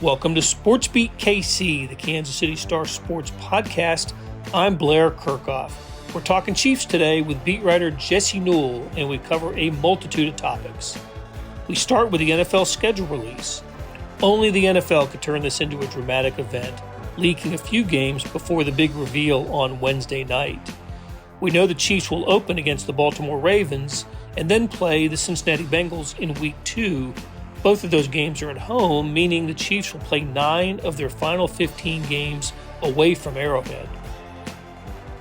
Welcome to SportsBeat KC, the Kansas City Star Sports podcast. I'm Blair Kirchhoff. We're talking Chiefs today with beat writer Jesse Newell, and we cover a multitude of topics. We start with the NFL schedule release. Only the NFL could turn this into a dramatic event, leaking a few games before the big reveal on Wednesday night. We know the Chiefs will open against the Baltimore Ravens and then play the Cincinnati Bengals in Week 2. Both of those games are at home, meaning the Chiefs will play 9 of their final 15 games away from Arrowhead.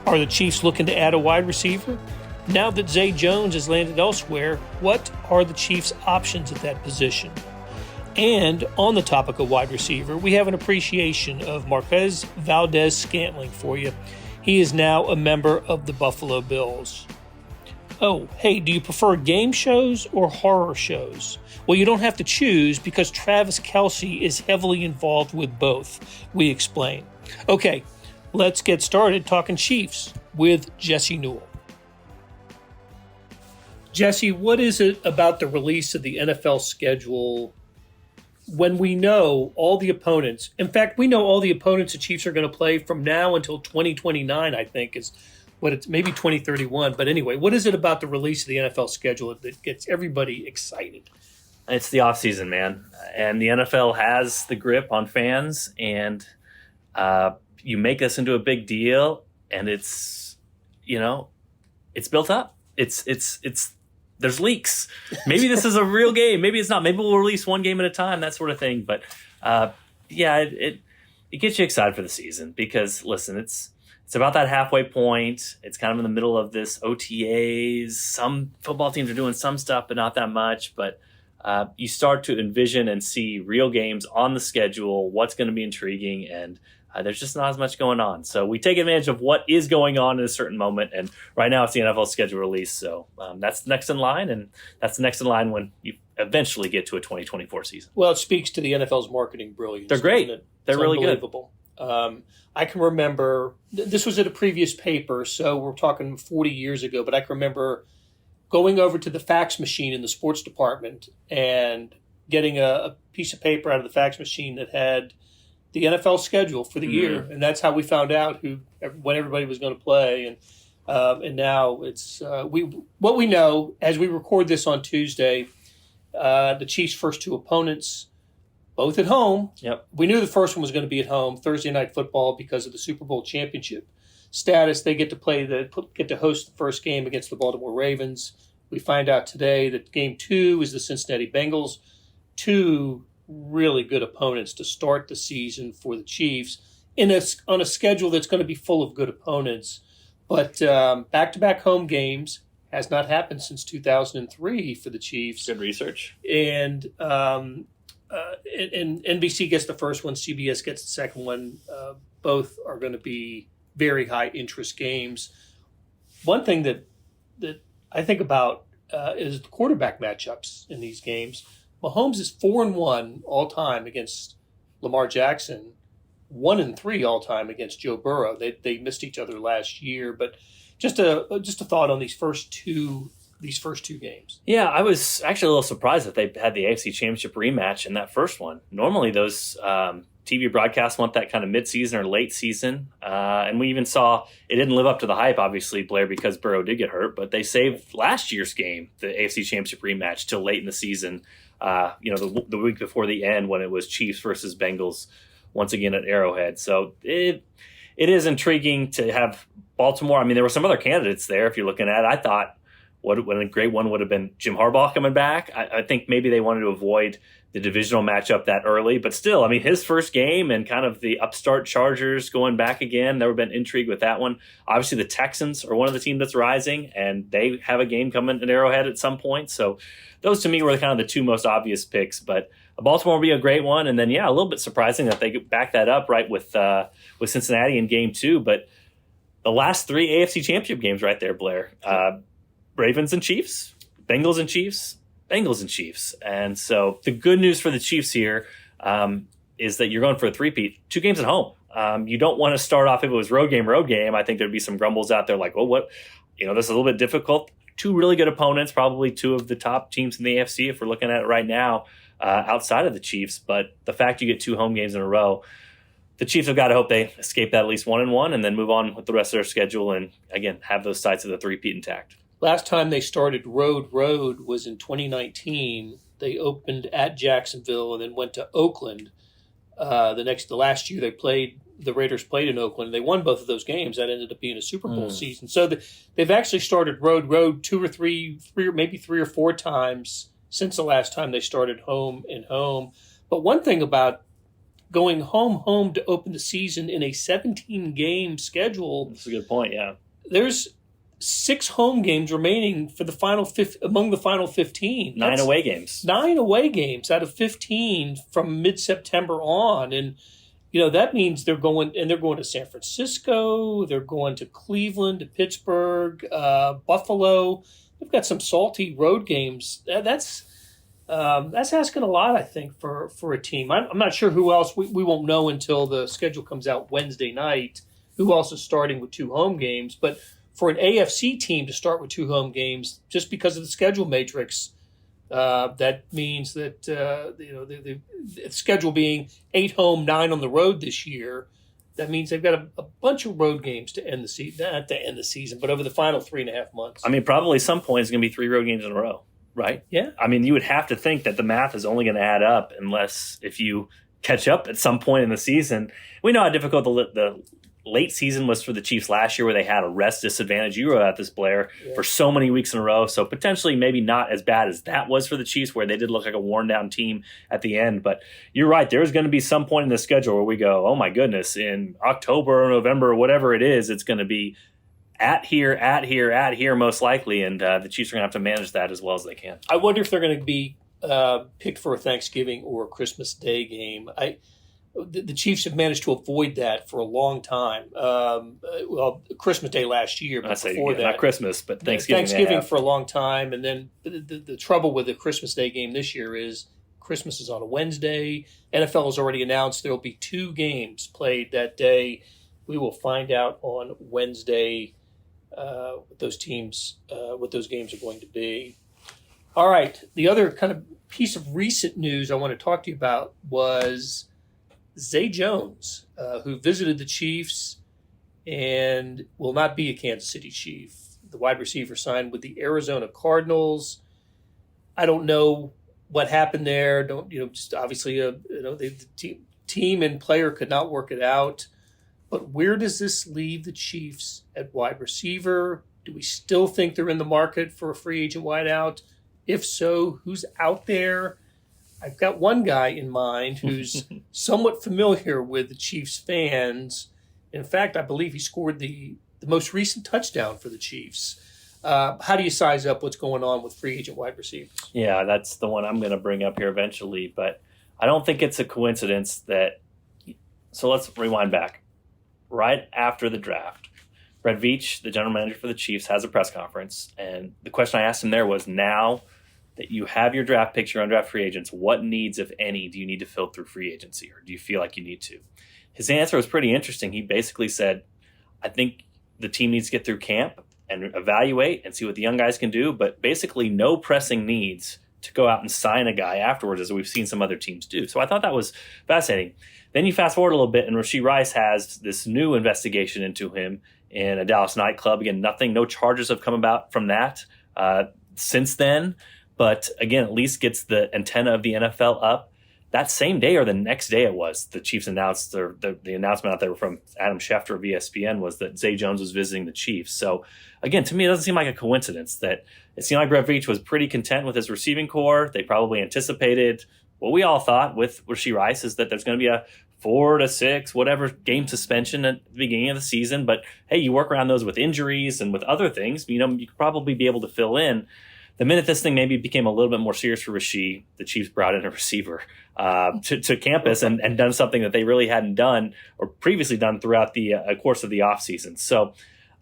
Are the Chiefs looking to add a wide receiver? Now that Zay Jones has landed elsewhere, what are the Chiefs' options at that position? And on the topic of wide receiver, we have an appreciation of Marquez Valdes-Scantling for you. He is now a member of the Buffalo Bills. Oh, hey, do you prefer game shows or horror shows? Well, you don't have to choose because Travis Kelce is heavily involved with both. We explain. Okay, let's get started talking Chiefs with Jesse Newell. Jesse, what is it about the release of the NFL schedule when we know all the opponents? In fact, we know all the opponents the Chiefs are going to play from now until 2029, I think, is what it's maybe 2031. But anyway, what is it about the release of the NFL schedule that gets everybody excited? It's the offseason, man. And the NFL has the grip on fans, and you make this into a big deal, and it's built up. It's there's leaks. Maybe this is a real game. Maybe it's not. Maybe we'll release one game at a time, that sort of thing. But it gets you excited for the season because, listen, it's about that halfway point. It's kind of in the middle of this OTAs. Some football teams are doing some stuff, but not that much. But you start to envision and see real games on the schedule, what's going to be intriguing, and there's just not as much going on. So we take advantage of what is going on in a certain moment, and right now it's the NFL schedule release. So that's the next in line, and that's the next in line when you eventually get to a 2024 season. Well, it speaks to the NFL's marketing brilliance. They're great. They're really good. I can remember, this was at a previous paper, so we're talking 40 years ago, but I can remember going over to the fax machine in the sports department and getting a piece of paper out of the fax machine that had the NFL schedule for the year, and that's how we found out when everybody was going to play. And now it's what we know as we record this on Tuesday. The Chiefs' first 2 opponents, both at home. Yep. We knew the first one was going to be at home, Thursday Night Football, because of the Super Bowl championship status. They get to host the first game against the Baltimore Ravens. We find out today that game 2 is the Cincinnati Bengals. 2 really good opponents to start the season for the Chiefs on a schedule that's going to be full of good opponents. But back-to-back home games has not happened since 2003 for the Chiefs. Good research. And NBC gets the first one, CBS gets the second one. Both are going to be very high-interest games. One thing that I think about is the quarterback matchups in these games. Mahomes is 4-1 all-time against Lamar Jackson, 1-3 all-time against Joe Burrow. They missed each other last year, but just a thought on these first two games. Yeah, I was actually a little surprised that they had the AFC Championship rematch in that first one. Normally those TV broadcasts want that kind of mid-season or late season. And we even saw it didn't live up to the hype, obviously, Blair, because Burrow did get hurt. But they saved last year's game, the AFC Championship rematch, till late in the season, the week before the end when it was Chiefs versus Bengals once again at Arrowhead. So it is intriguing to have Baltimore. I mean, there were some other candidates there if you're looking at it. I thought what a great one would have been Jim Harbaugh coming back. I think maybe they wanted to avoid the divisional matchup that early, but still, I mean, his first game and kind of the upstart Chargers going back again, there would have been intrigue with that one. Obviously, the Texans are one of the teams that's rising, and they have a game coming at Arrowhead at some point. So those to me were kind of the 2 most obvious picks, but Baltimore will be a great one. And then, a little bit surprising that they back that up right with Cincinnati in game 2, but the last 3 AFC Championship games right there, Blair. Ravens and Chiefs, Bengals and Chiefs, Bengals and Chiefs. And so the good news for the Chiefs here is that you're going for a three-peat, 2 games at home. You don't want to start off if it was road game. I think there'd be some grumbles out there like, well, this is a little bit difficult. 2 really good opponents, probably 2 of the top teams in the AFC if we're looking at it right now. outside of the Chiefs. But the fact you get 2 home games in a row, the Chiefs have got to hope they escape that at least 1-1 and then move on with the rest of their schedule and, again, have those sides of the three-peat intact. Last time they started road was in 2019. They opened at Jacksonville and then went to Oakland. The last year the Raiders played in Oakland. They won both of those games. That ended up being a Super Bowl season. So they've actually started road 2 or 3, maybe 3 or 4 times since the last time they started home and home. But one thing about going home to open the season in a 17-game schedule. That's a good point, yeah. There's 6 home games remaining for the among the final 15. 9 away games. 9 away games out of 15 from mid-September on. And, that means they're going to San Francisco, they're going to Cleveland, to Pittsburgh, Buffalo. They've got some salty road games. That's asking a lot, I think, for a team. I'm not sure who else. We won't know until the schedule comes out Wednesday night, who else is starting with 2 home games. But for an AFC team to start with 2 home games, just because of the schedule matrix, that means that the schedule being 8 home, 9 on the road this year, that means they've got a bunch of road games to end the season. Not to end the season, but over the final 3.5 months. I mean, probably some point it's going to be 3 road games in a row. Right? Yeah. I mean, you would have to think that the math is only going to add up unless if you catch up at some point in the season. We know how difficult the late season was for the Chiefs last year where they had a rest disadvantage. You were at this, Blair, for so many weeks in a row. So potentially maybe not as bad as that was for the Chiefs where they did look like a worn-down team at the end. But you're right. There's going to be some point in the schedule where we go, oh, my goodness, in October or November or whatever it is, it's going to be at here, most likely, and the Chiefs are going to have to manage that as well as they can. I wonder if they're going to be picked for a Thanksgiving or a Christmas Day game. The Chiefs have managed to avoid that for a long time. Christmas Day last year, but before that, not Christmas, but Thanksgiving. Thanksgiving for a long time, and then the trouble with the Christmas Day game this year is Christmas is on a Wednesday. NFL has already announced there will be 2 games played that day. We will find out on Wednesday what those games are going to be. All right. The other kind of piece of recent news I want to talk to you about was Zay Jones, who visited the Chiefs and will not be a Kansas City Chief. The wide receiver signed with the Arizona Cardinals. I don't know what happened there. Just obviously, the team and player could not work it out. But where does this leave the Chiefs at wide receiver? Do we still think they're in the market for a free agent wideout? If so, who's out there? I've got one guy in mind who's somewhat familiar with the Chiefs fans. In fact, I believe he scored the most recent touchdown for the Chiefs. How do you size up what's going on with free agent wide receivers? Yeah, that's the one I'm going to bring up here eventually. But I don't think it's a coincidence that – so let's rewind back. Right after the draft, Brett Veach, the general manager for the Chiefs, has a press conference. And the question I asked him there was, now that you have your draft picks, your undrafted free agents, what needs, if any, do you need to fill through free agency, or do you feel like you need to? His answer was pretty interesting. He basically said, I think the team needs to get through camp and evaluate and see what the young guys can do, but basically no pressing needs to go out and sign a guy afterwards, as we've seen some other teams do. So I thought that was fascinating. Then you fast forward a little bit, and Rashee Rice has this new investigation into him in a Dallas nightclub. Again, no charges have come about from that since then. But again, at least gets the antenna of the NFL up. That same day or the next day the Chiefs announced, or the announcement out there from Adam Schefter of ESPN was that Zay Jones was visiting the Chiefs. So again, to me, it doesn't seem like a coincidence that it seemed like Brett Veach was pretty content with his receiving core. They probably anticipated what we all thought with Rashee Rice, is that there's going to be a 4 to 6, whatever game suspension at the beginning of the season. But hey, you work around those with injuries and with other things, you could probably be able to fill in. The minute this thing maybe became a little bit more serious for Rashee, the Chiefs brought in a receiver to campus and done something that they really hadn't done or previously done throughout the course of the offseason. So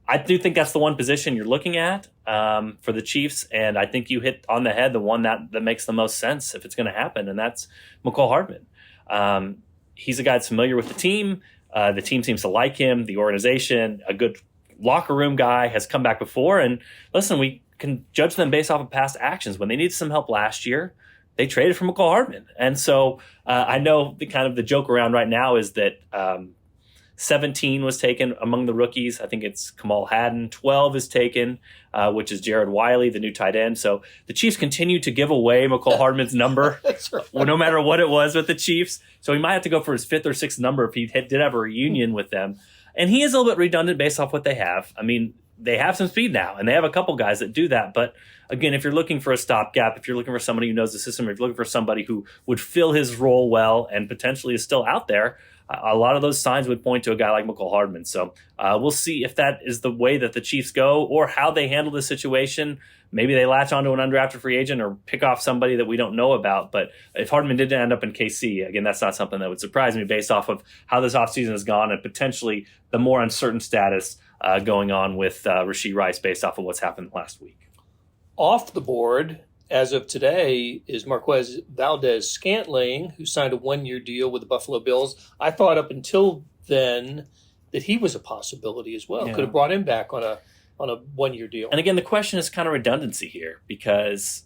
I do think that's the one position you're looking at for the Chiefs, and I think you hit on the head the one that makes the most sense if it's going to happen, and that's McCole Hardman. He's a guy that's familiar with the team. The team seems to like him, the organization, a good locker room guy, has come back before. And listen, we can judge them based off of past actions. When they needed some help last year, they traded for McCall Hardman. And so I know the joke around right now is that 17 was taken among the rookies. I think it's Kamal Haddon. 12 is taken, which is Jared Wiley, the new tight end. So the Chiefs continue to give away McCall Hardman's number, That's right. no matter what it was with the Chiefs. So he might have to go for his 5th or 6th number if he did have a reunion with them. And he is a little bit redundant based off what they have. I mean, they have some speed now, and they have a couple guys that do that. But again, if you're looking for a stopgap, if you're looking for somebody who knows the system, if you're looking for somebody who would fill his role well and potentially is still out there, a lot of those signs would point to a guy like McCall Hardman. So we'll see if that is the way that the Chiefs go or how they handle the situation. Maybe they latch onto an undrafted free agent or pick off somebody that we don't know about. But if Hardman did end up in KC, again, that's not something that would surprise me based off of how this offseason has gone and potentially the more uncertain status going on with Rashee Rice based off of what's happened last week. Off the board, as of today, is Marquez Valdes-Scantling, who signed a 1-year deal with the Buffalo Bills. I thought up until then that he was a possibility as well. Yeah. Could have brought him back on a 1-year deal. And again, the question is kind of redundancy here because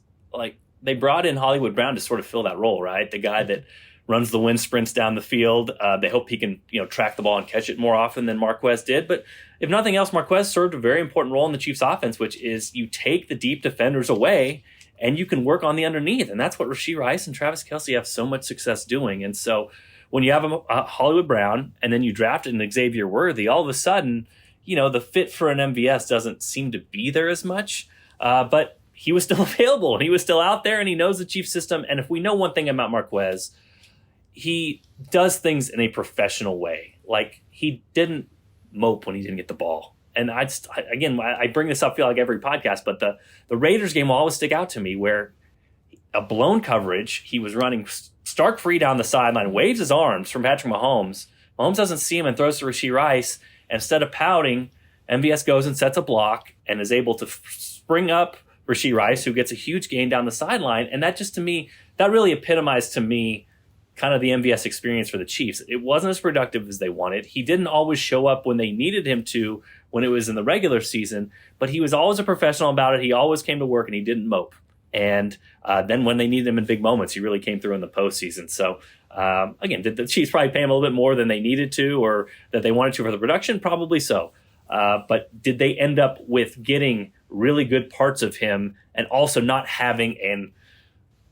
they brought in Hollywood Brown to sort of fill that role, right? The guy that runs the wind sprints down the field. They hope he can, track the ball and catch it more often than Marquez did. But if nothing else, Marquez served a very important role in the Chiefs offense, which is you take the deep defenders away and you can work on the underneath. And that's what Rashee Rice and Travis Kelce have so much success doing. And so when you have a Hollywood Brown and then you draft an Xavier Worthy, all of a sudden, the fit for an MVS doesn't seem to be there as much. But he was still available and he was still out there and he knows the Chiefs system. And if we know one thing about Marquez, he does things in a professional way. Like he didn't mope when he didn't get the ball. And I bring this up, feel like every podcast, but the Raiders game will always stick out to me where a blown coverage, he was running stark free down the sideline, waves his arms from Patrick Mahomes. Mahomes doesn't see him and throws to Rashee Rice. And instead of pouting, MVS goes and sets a block and is able to spring up Rashee Rice, who gets a huge gain down the sideline. And that just to me, that really epitomized to me kind of the MVS experience for the Chiefs. It wasn't as productive as they wanted. He didn't always show up when they needed him to when it was in the regular season, but he was always a professional about it. He always came to work and he didn't mope. And then when they needed him in big moments, he really came through in the postseason. So again, did the Chiefs probably pay him a little bit more than they needed to or that they wanted to for the production? Probably so. But did they end up with getting really good parts of him and also not having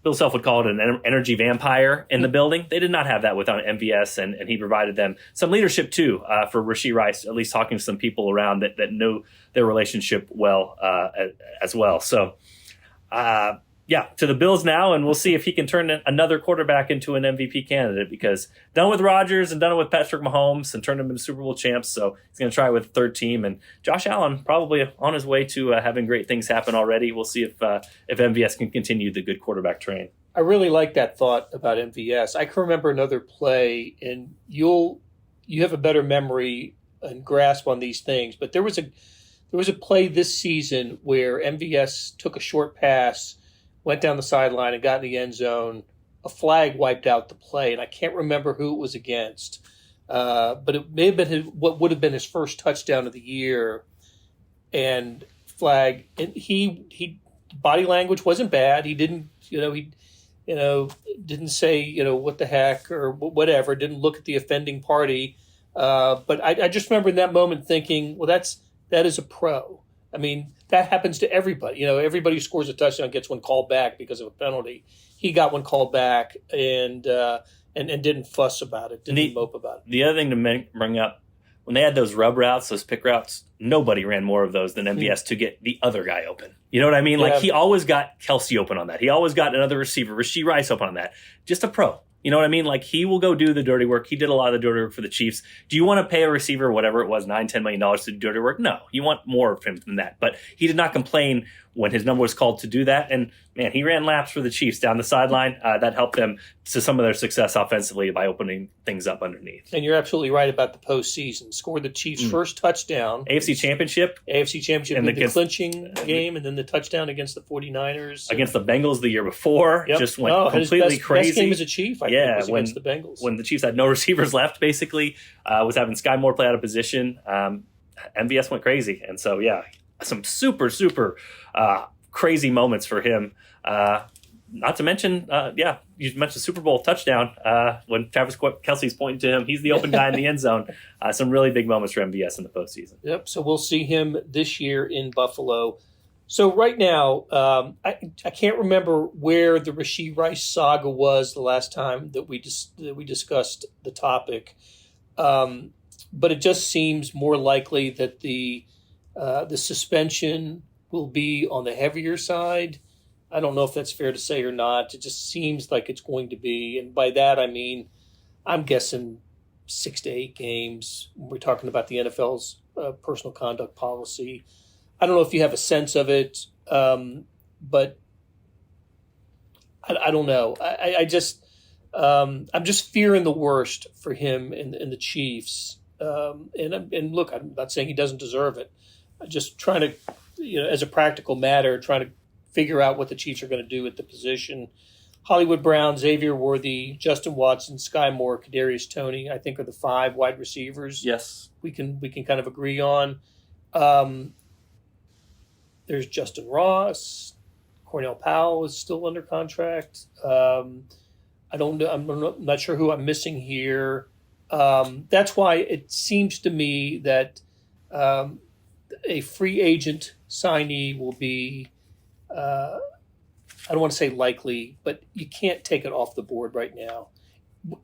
Bill Self would call it an energy vampire in the building? They did not have that without MVS, and he provided them some leadership too for Rashee Rice, at least talking to some people around that know their relationship well as well. So, to the Bills now, and we'll see if he can turn another quarterback into an MVP candidate because done with Rodgers and done it with Patrick Mahomes and turned him into Super Bowl champs. So he's going to try it with the third team. And Josh Allen probably on his way to having great things happen already. We'll see if MVS can continue the good quarterback train. I really like that thought about MVS. I can remember another play, and you have a better memory and grasp on these things. But there was a play this season where MVS took a short pass, went down the sideline and got in the end zone. A flag wiped out the play, and I can't remember who it was against. But it may have been what would have been his first touchdown of the year. And flag, and he body language wasn't bad. He didn't, didn't say, what the heck or whatever. Didn't look at the offending party. But I just remember in that moment thinking, well, that is a pro. I mean, that happens to everybody. Everybody who scores a touchdown gets one called back because of a penalty. He got one called back and didn't fuss about it, didn't mope about it. The other thing to bring up, when they had those rub routes, those pick routes, nobody ran more of those than MVS to get the other guy open. You know what I mean? Like he always got Kelce open on that. He always got another receiver, Rashee Rice open on that. Just a pro. You know what I mean? Like he will go do the dirty work. He did a lot of the dirty work for the Chiefs. Do you want to pay a receiver, whatever it was, $9-10 million to do dirty work? No, you want more of him than that. But he did not complain when his number was called to do that. And man, he ran laps for the Chiefs down the sideline. That helped them to some of their success offensively by opening things up underneath. And you're absolutely right about the postseason. Scored the Chiefs' first touchdown. AFC Championship. And the clinching game, and then the touchdown against the 49ers. Against the Bengals the year before. Yep. Just went completely crazy. Best game as a Chief, I think, was against the Bengals. When the Chiefs had no receivers left, basically, was having Sky Moore play out of position. MVS went crazy. And so, some super, super crazy moments for him. not to mention, you mentioned Super Bowl touchdown when Travis Kelce's pointing to him. He's the open guy in the end zone. Some really big moments for MVS in the postseason. Yep. So we'll see him this year in Buffalo. So right now, I can't remember where the Rashee Rice saga was the last time that we discussed the topic, but it just seems more likely that the suspension will be on the heavier side. I don't know if that's fair to say or not. It just seems like it's going to be. And by that, I mean, I'm guessing 6 to 8 games. We're talking about the NFL's personal conduct policy. I don't know if you have a sense of it, but I don't know. I'm just fearing the worst for him and the Chiefs. And look, I'm not saying he doesn't deserve it. I'm just trying to, as a practical matter, trying to figure out what the Chiefs are going to do at the position. Hollywood Brown, Xavier Worthy, Justin Watson, Sky Moore, Kadarius Toney, I think are the 5 wide receivers. Yes, we can kind of agree on. There's Justin Ross. Cornell Powell is still under contract. I don't know. I'm not sure who I'm missing here. That's why it seems to me that a free agent signee will be, I don't want to say likely, but you can't take it off the board right now,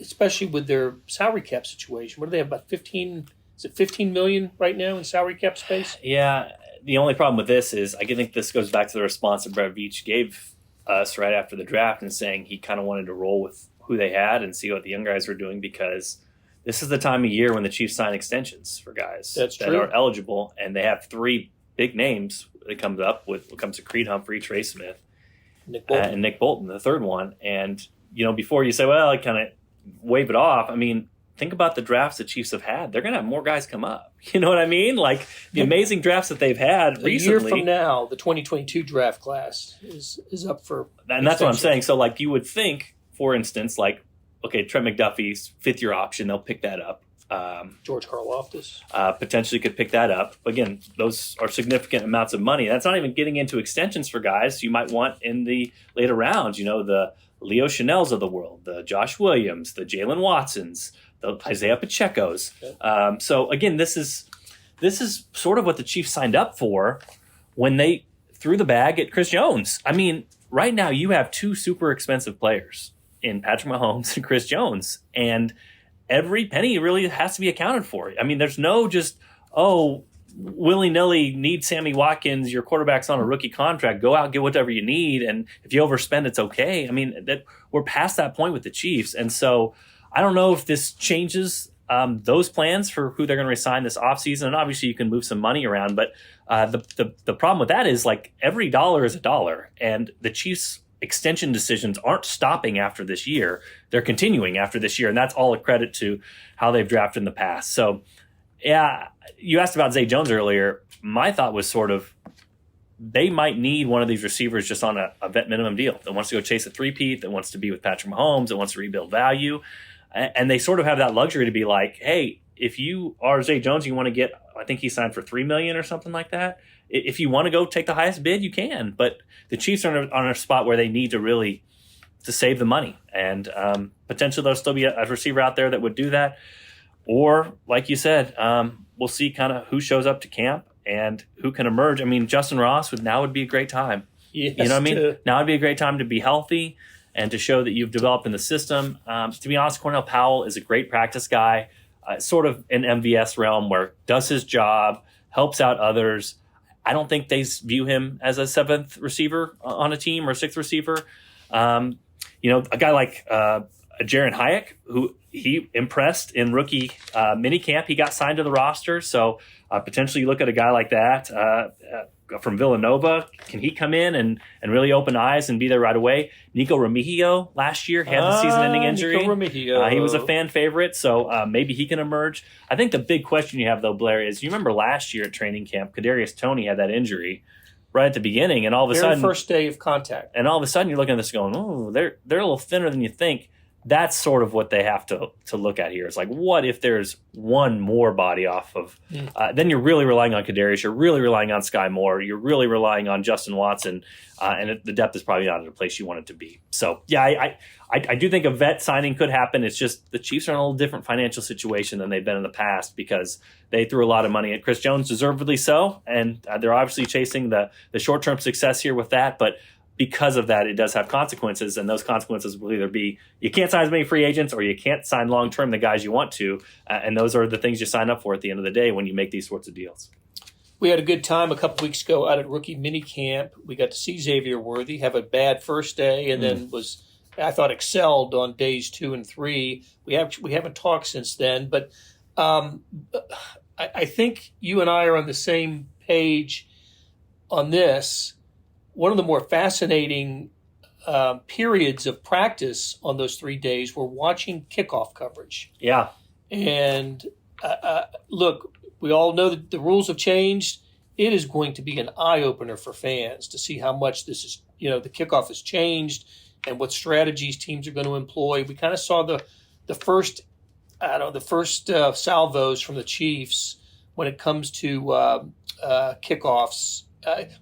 especially with their salary cap situation. What do they have, about 15? Is it 15 million right now in salary cap space? Yeah. The only problem with this is I think this goes back to the response that Brett Veach gave us right after the draft and saying he kind of wanted to roll with who they had and see what the young guys were doing, because this is the time of year when the Chiefs sign extensions for guys that are eligible, and they have 3 big names that comes up with what comes to Creed Humphrey, Trey Smith, and Nick Bolton, the third one. And, before you say, well, I kind of wave it off, I mean, think about the drafts the Chiefs have had. They're going to have more guys come up. You know what I mean? Like the amazing drafts that they've had recently. A year from now, the 2022 draft class is up for and that's what I'm saying. So, like, you would think, for instance, like, okay, Trent McDuffie's 5th-year option, they'll pick that up. George Karlaftis potentially could pick that up. Again, those are significant amounts of money. That's not even getting into extensions for guys you might want in the later rounds. The Leo Chanels of the world, the Josh Williams, the Jalen Watsons, the Isaiah Pacheco's. So again, this is sort of what the Chiefs signed up for when they threw the bag at Chris Jones. I mean, right now you have 2 super expensive players in Patrick Mahomes and Chris Jones, and every penny really has to be accounted for. I mean, there's no just, willy-nilly need Sammy Watkins, your quarterback's on a rookie contract, go out, get whatever you need, and if you overspend, it's okay. I mean, that we're past that point with the Chiefs, and so I don't know if this changes those plans for who they're going to resign this offseason. And obviously you can move some money around, but the problem with that is, like, every dollar is a dollar, and the Chiefs' extension decisions aren't stopping after this year. They're continuing after this year, and that's all a credit to how they've drafted in the past. So, yeah, you asked about Zay Jones earlier. My thought was sort of they might need one of these receivers just on a vet minimum deal that wants to go chase a three-peat, that wants to be with Patrick Mahomes, that wants to rebuild value. And they sort of have that luxury to be like, hey, if you are Zay Jones, you want to get, I think he signed for $3 million or something like that. If you want to go take the highest bid, you can. But the Chiefs are on a spot where they need to save the money. And potentially there'll still be a receiver out there that would do that. Or, like you said, we'll see kind of who shows up to camp and who can emerge. I mean, Justin Ross would be a great time. Yes, you know what I mean? Now would be a great time to be healthy and to show that you've developed in the system. To be honest, Cornell Powell is a great practice guy, sort of an MVS realm where does his job, helps out others. I don't think they view him as a 7th receiver on a team or a 6th receiver. A guy like Jaron Hayek, who he impressed in rookie minicamp. He got signed to the roster. So potentially you look at a guy like that from Villanova. Can he come in and really open eyes and be there right away? Nico Remigio last year had the season-ending injury. Nico Remigio. He was a fan favorite, so maybe he can emerge. I think the big question you have, though, Blair, is you remember last year at training camp, Kadarius Toney had that injury right at the beginning, and all of a sudden, first day of contact, and all of a sudden you're looking at this going, oh, they're a little thinner than you think. that's sort of what they have to look at here. It's like, what if there's one more body off of? Then you're really relying on Kadarius. You're really relying on Sky Moore. You're really relying on Justin Watson, and the depth is probably not at a place you want it to be. So, yeah, I do think a vet signing could happen. It's just the Chiefs are in a little different financial situation than they've been in the past because they threw a lot of money at Chris Jones, deservedly so, and they're obviously chasing the short-term success here with that, but because of that, it does have consequences, and those consequences will either be you can't sign as many free agents or you can't sign long-term the guys you want to, and those are the things you sign up for at the end of the day when you make these sorts of deals. We had a good time a couple weeks ago out at rookie minicamp. We got to see Xavier Worthy have a bad first day and then I thought, excelled on days 2 and 3. We haven't talked since then, but I think you and I are on the same page on this. One of the more fascinating periods of practice on those 3 days were watching kickoff coverage. Yeah. And look, we all know that the rules have changed. It is going to be an eye-opener for fans to see how much this is, the kickoff has changed and what strategies teams are going to employ. We kind of saw the first salvos from the Chiefs when it comes to kickoffs.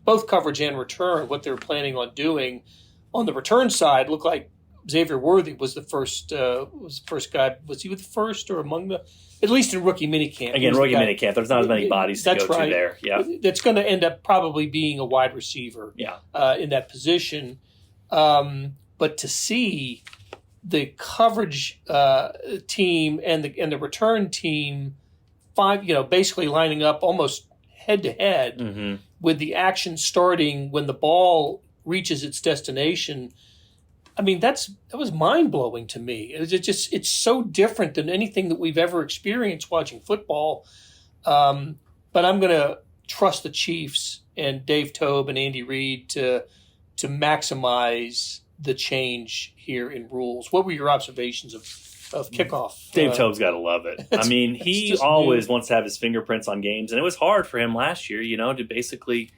Both coverage and return, what they're planning on doing. On the return side, looked like Xavier Worthy was the first guy. Was he the first or among the, at least in rookie minicamp? Again, rookie minicamp, there's not as many bodies to go to there. Yeah, that's going to end up probably being a wide receiver. Yeah, in that position. But to see the coverage team and the return team, basically lining up almost head to head with the action starting when the ball reaches its destination. I mean, that was mind-blowing to me. It's so different than anything that we've ever experienced watching football. But I'm going to trust the Chiefs and Dave Toub and Andy Reid to maximize the change here in rules. What were your observations of kickoff? Dave Toub's got to love it. I mean, he always wants to have his fingerprints on games, and it was hard for him last year, to basically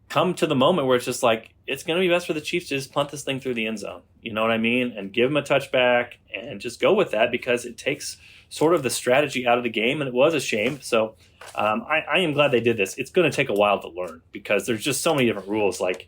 come to the moment where it's just like, it's going to be best for the Chiefs to just punt this thing through the end zone. You know what I mean? And give him a touchback and just go with that because it takes sort of the strategy out of the game, and it was a shame. So I am glad they did this. It's going to take a while to learn because there's just so many different rules. Like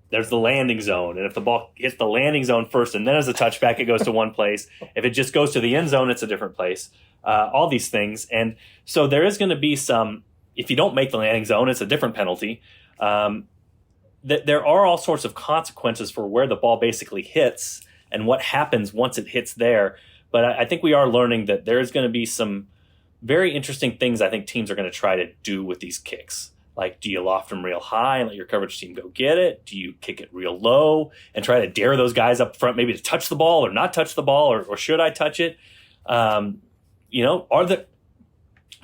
there's the landing zone, and if the ball hits the landing zone first and then as a touchback, it goes to one place. If it just goes to the end zone, it's a different place. All these things. And so there is going to be some, if you don't make the landing zone, it's a different penalty. There are all sorts of consequences for where the ball basically hits and what happens once it hits there. But I think we are learning that there is going to be some very interesting things I think teams are going to try to do with these kicks. Like, do you loft them real high and let your coverage team go get it? Do you kick it real low and try to dare those guys up front maybe to touch the ball or not touch the ball, or should I touch it?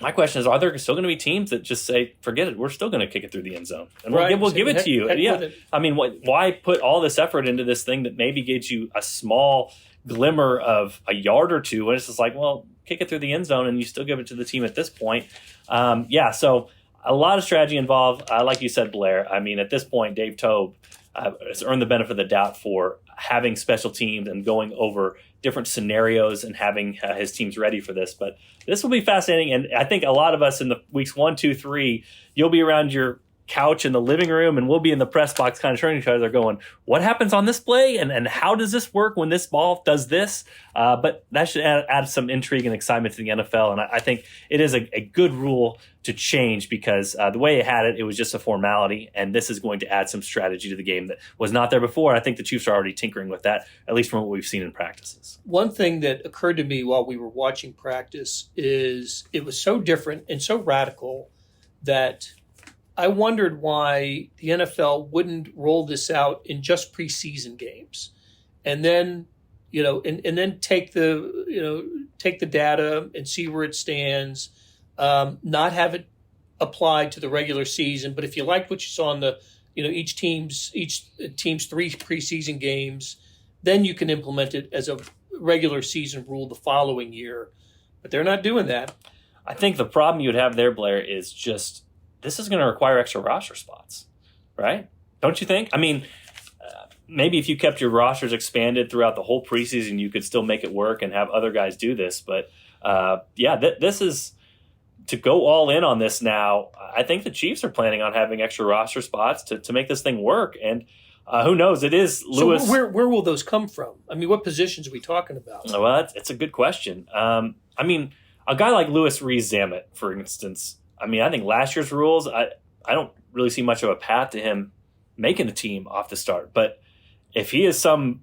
My question is, are there still going to be teams that just say, forget it, we're still going to kick it through the end zone? And we'll give it to you. Yeah. I mean, why put all this effort into this thing that maybe gives you a small glimmer of a yard or two, and it's just like, well, kick it through the end zone and you still give it to the team at this point. So a lot of strategy involved. Like you said, Blair, I mean, at this point, Dave Toub has earned the benefit of the doubt for having special teams and going over different scenarios and having his teams ready for this. But this will be fascinating. And I think a lot of us in the weeks 1, 2, 3, you'll be around your couch in the living room and we'll be in the press box kind of turning each other going, what happens on this play? And how does this work when this ball does this? But that should add some intrigue and excitement to the NFL. And I think it is a good rule to change because the way it had it, it was just a formality. And this is going to add some strategy to the game that was not there before. I think the Chiefs are already tinkering with that, at least from what we've seen in practices. One thing that occurred to me while we were watching practice is it was so different and so radical that I wondered why the NFL wouldn't roll this out in just preseason games, and then and then take the data and see where it stands, not have it applied to the regular season. But if you liked what you saw in the each team's 3 preseason games, then you can implement it as a regular season rule the following year. But they're not doing that. I think the problem you would have there, Blair, is just this is going to require extra roster spots, right? Don't you think? I mean, maybe if you kept your rosters expanded throughout the whole preseason, you could still make it work and have other guys do this. But this is to go all in on this now. I think the Chiefs are planning on having extra roster spots to make this thing work. And who knows? It is Lewis. So where will those come from? I mean, what positions are we talking about? Well, it's a good question. I mean, a guy like Louis Rees-Zammit, for instance, I mean, I think last year's rules, I don't really see much of a path to him making the team off the start. But if he is some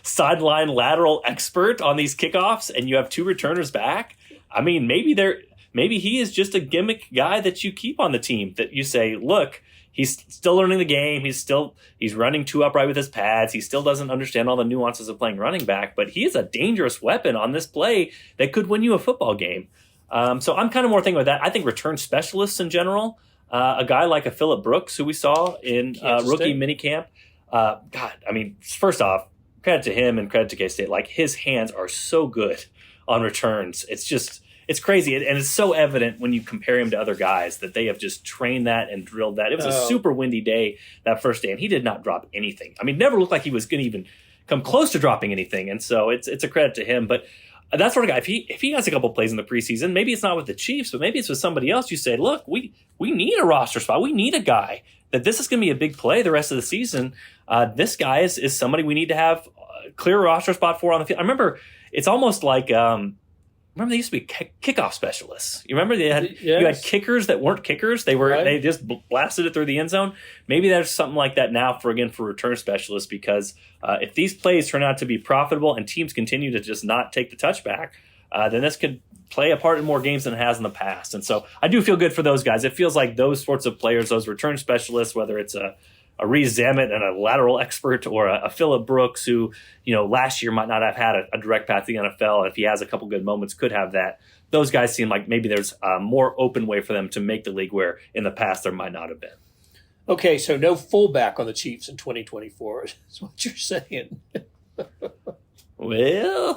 sideline lateral expert on these kickoffs and you have two returners back, I mean, maybe he is just a gimmick guy that you keep on the team, that you say, look, he's still learning the game. He's running too upright with his pads. He still doesn't understand all the nuances of playing running back, but he is a dangerous weapon on this play that could win you a football game. So I'm kind of more thinking with that. I think return specialists in general, a guy like a Phillip Brooks, who we saw in rookie minicamp. God, I mean, first off, credit to him and credit to K-State. Like, his hands are so good on returns. It's crazy. And it's so evident when you compare him to other guys that they have just trained that and drilled that. It was a super windy day that first day, and he did not drop anything. I mean, never looked like he was going to even come close to dropping anything. And so it's a credit to him. But that sort of guy, if he has a couple plays in the preseason, maybe it's not with the Chiefs, but maybe it's with somebody else. You say, look, we need a roster spot. We need a guy that this is going to be a big play the rest of the season. This guy is somebody we need to have a clear roster spot for on the field. I remember it's almost like remember they used to be kickoff specialists. You remember you had kickers that weren't kickers. They just blasted it through the end zone. Maybe there's something like that now for return specialists, because if these plays turn out to be profitable and teams continue to just not take the touchback, then this could play a part in more games than it has in the past. And so I do feel good for those guys. It feels like those sorts of players, those return specialists, whether it's a Rees-Zammit and a lateral expert, or a Phillip Brooks, who, last year might not have had a direct path to the NFL. And if he has a couple good moments, could have that. Those guys seem like maybe there's a more open way for them to make the league, where in the past there might not have been. Okay, so no fullback on the Chiefs in 2024 is what you're saying. Well,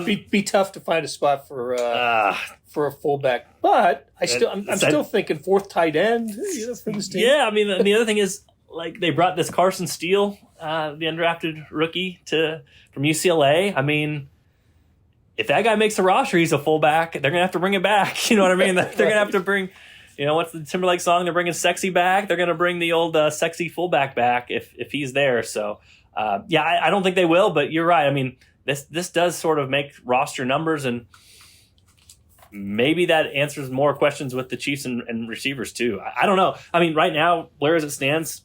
be tough to find a spot for a fullback, but I'm still thinking fourth tight end for this team. Yeah, I mean, the other thing is, like, they brought this Carson Steele, the undrafted rookie from UCLA. I mean, if that guy makes the roster, he's a fullback. They're gonna have to bring it back. You know what I mean? They're gonna have to bring, what's the Timberlake song? They're bringing Sexy back. They're gonna bring the old sexy fullback back if he's there. So I don't think they will, but you're right. I mean, this does sort of make roster numbers, and maybe that answers more questions with the Chiefs and receivers too. I don't know. I mean, right now, Blair, as it stands,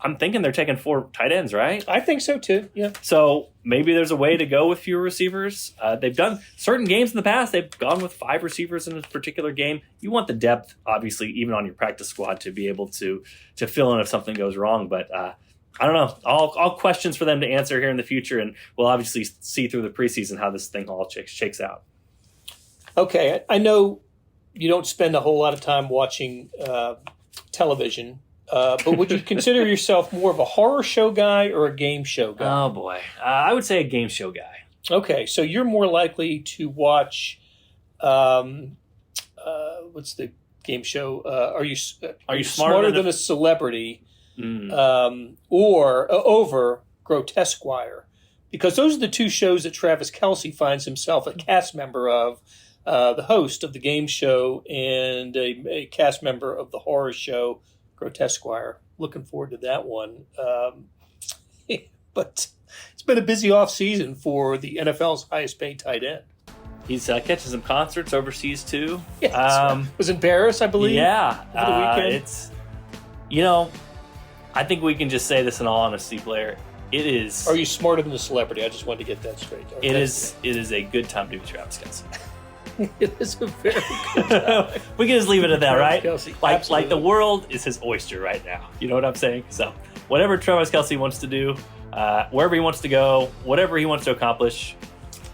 I'm thinking they're taking 4 tight ends, right? I think so too, yeah. So maybe there's a way to go with fewer receivers. They've done certain games in the past. They've gone with 5 receivers in a particular game. You want the depth, obviously, even on your practice squad, to be able to fill in if something goes wrong. But I don't know. All questions for them to answer here in the future, and we'll obviously see through the preseason how this thing all shakes out. Okay, I know you don't spend a whole lot of time watching television, but would you consider yourself more of a horror show guy or a game show guy? Oh, boy. I would say a game show guy. Okay, so you're more likely to watch what's the game show? Are you smarter than a celebrity? Or over Grotesquire, because those are the 2 shows that Travis Kelce finds himself a cast member of, the host of the game show and a cast member of the horror show Grotesquire. Looking forward to that one. But it's been a busy off season for the NFL's highest paid tight end. He's catching some concerts overseas too. Yeah, was in Paris, I believe. Yeah, over the weekend. It's I think we can just say this in all honesty, Blair. It is. Are you smarter than a celebrity? I just wanted to get that straight. It is a good time to be Travis Kelce. It is a very good time. We can just leave it at that, right? Kelce, like the world is his oyster right now. You know what I'm saying? So whatever Travis Kelce wants to do, wherever he wants to go, whatever he wants to accomplish,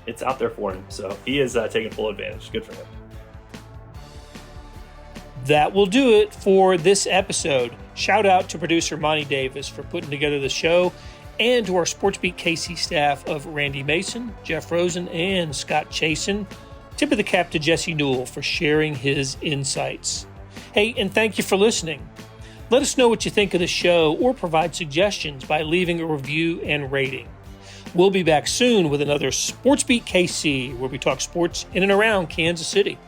it's out there for him. So he is taking full advantage. Good for him. That will do it for this episode. Shout out to producer Monty Davis for putting together the show, and to our SportsBeat KC staff of Randy Mason, Jeff Rosen, and Scott Chasen. Tip of the cap to Jesse Newell for sharing his insights. Hey, and thank you for listening. Let us know what you think of the show or provide suggestions by leaving a review and rating. We'll be back soon with another SportsBeat KC, where we talk sports in and around Kansas City.